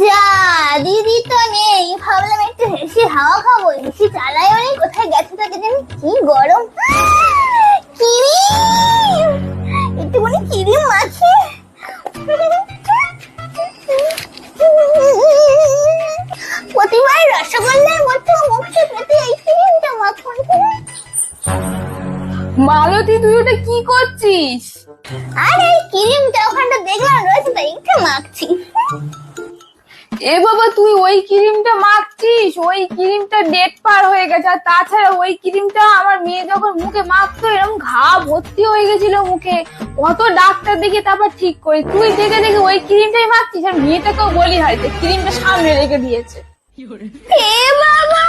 যা, দিদি তো নেই, ভাবলাম একটু হেসে হাওয়া খাবো। হেসে চালাই অনেক, কোথায় গেছে তাকে জানি। কি গরম। কিরিম, একটুখানি কিরিম আছে। প্রতিবার রসগোল্লার মতো মুখে পেতে এই ক্রিমটা মাখন। মালতী, তুই ওটা কি করছিস? আরে এই ক্রিমটা ওখানটা দেখলাম রয়েছে, তাই একটু মাখছি। এ বাবা, তুই ওই ক্রিমটা মাখছিস? ওই ক্রিমটা ডেট পার হয়ে গেছে। আর তাছাড়া ওই ক্রিমটা আমার মেয়ে যখন মুখে মাখতো এরকম ঘা ভর্তি হয়ে গেছিল মুখে। কত ডাক্তার দেখে তারপর ঠিক করি, তুই দেখে দেখে ওই ক্রিমটাই মাখছিস। আর মেয়েটাকেও বলি হয়তো ক্রিমটা সামনে রেখে দিয়েছে। এ বাবা,